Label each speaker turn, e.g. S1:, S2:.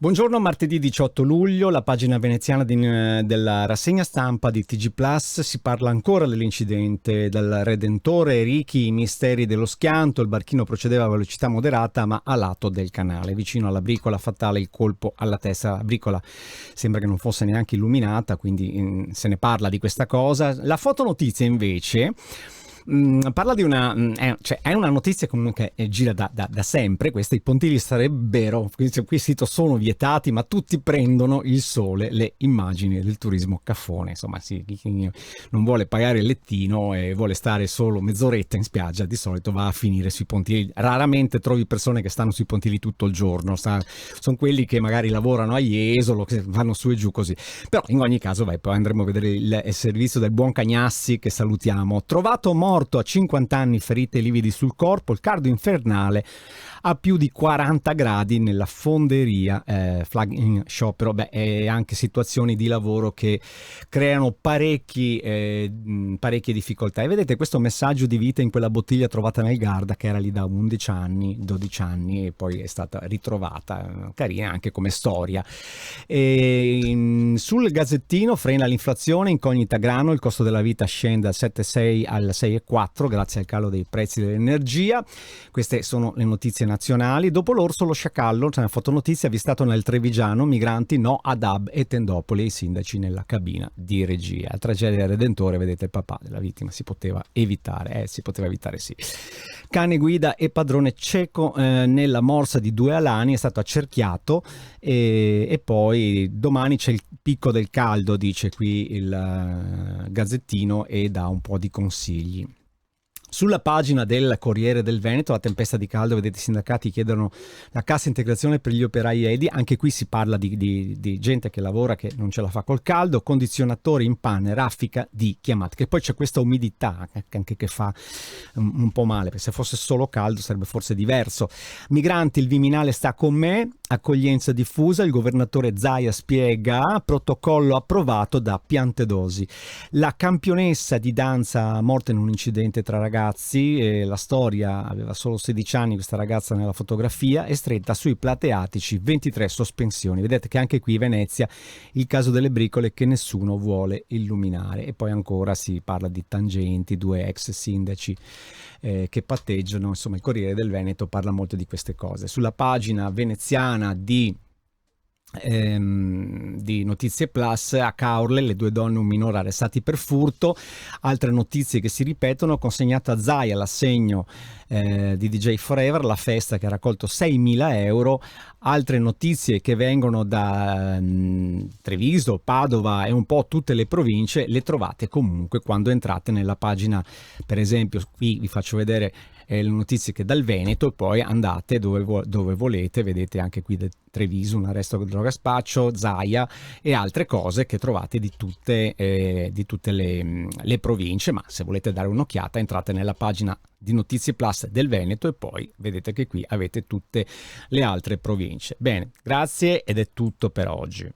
S1: Buongiorno, martedì 18 luglio, la pagina veneziana della rassegna stampa di TG Plus. Si parla ancora dell'incidente del Redentore, Richi, i misteri dello schianto. Il barchino procedeva a velocità moderata ma a lato del canale, vicino alla bricola, fatale il colpo alla testa. La bricola sembra che non fosse neanche illuminata, quindi se ne parla di questa cosa. La fotonotizia invece parla di è una notizia comunque che gira da sempre. Questi i pontili sarebbero, qui sito sono vietati, ma tutti prendono il sole, le immagini del turismo caffone. Insomma, chi non vuole pagare il lettino e vuole stare solo mezz'oretta in spiaggia, di solito va a finire sui pontili. Raramente trovi persone che stanno sui pontili tutto il giorno, sono quelli che magari lavorano a Jesolo, che vanno su e giù così. Però in ogni caso poi andremo a vedere il servizio del buon Cagnassi, che salutiamo. Trovato morto a 50 anni, ferite e lividi sul corpo, il caldo infernale a più di 40 gradi nella fonderia, flag in sciopero, e anche situazioni di lavoro che creano parecchie difficoltà. E vedete questo messaggio di vita in quella bottiglia trovata nel Garda, che era lì da 11 anni, 12 anni, e poi è stata ritrovata, carina anche come storia. Sul Gazzettino, frena l'inflazione, incognita grano, il costo della vita scende dal 7,6 al 6,4 grazie al calo dei prezzi dell'energia. Queste sono le notizie nazionali. Dopo l'orso lo sciacallo, c'è una fotonotizia avvistato nel Trevigiano, migranti no ad Hub e Tendopoli, i sindaci nella cabina di regia. La tragedia Redentore, vedete il papà della vittima, si poteva evitare, sì. Cane guida e padrone cieco nella morsa di 2 alani, è stato accerchiato e poi domani c'è il picco del caldo, dice qui il Gazzettino, e dà un po' di consigli. Sulla pagina del Corriere del Veneto, la tempesta di caldo, vedete i sindacati chiedono la cassa integrazione per gli operai edi. Anche qui si parla di gente che lavora, che non ce la fa col caldo, condizionatori in panne, raffica di chiamate. Che poi c'è questa umidità anche che fa un po' male, perché se fosse solo caldo sarebbe forse diverso. Migranti, il Viminale sta con me, accoglienza diffusa, il governatore Zaia spiega, protocollo approvato da Piantedosi. La campionessa di danza morta in un incidente tra ragazzi, la storia, aveva solo 16 anni questa ragazza nella fotografia, è stretta sui plateatici, 23 sospensioni. Vedete che anche qui Venezia il caso delle bricole che nessuno vuole illuminare. E poi ancora si parla di Tangenti, 2 ex sindaci che patteggiano. Insomma, il Corriere del Veneto parla molto di queste cose. Sulla pagina veneziana di Notizie Plus, a Caorle le 2 donne e un minore arrestati per furto. Altre notizie che si ripetono: consegnata a Zaia l'assegno di DJ Forever, la festa che ha raccolto 6.000 euro. Altre notizie che vengono da Treviso, Padova e un po' tutte le province le trovate comunque quando entrate nella pagina. Per esempio qui vi faccio vedere le notizie che dal Veneto, e poi andate dove volete, vedete anche qui del Treviso, un arresto con drogaspaccio, Zaia e altre cose che trovate di tutte le province. Ma se volete dare un'occhiata, entrate nella pagina di Notizie Plus del Veneto e poi vedete che qui avete tutte le altre province. Bene, grazie ed è tutto per oggi.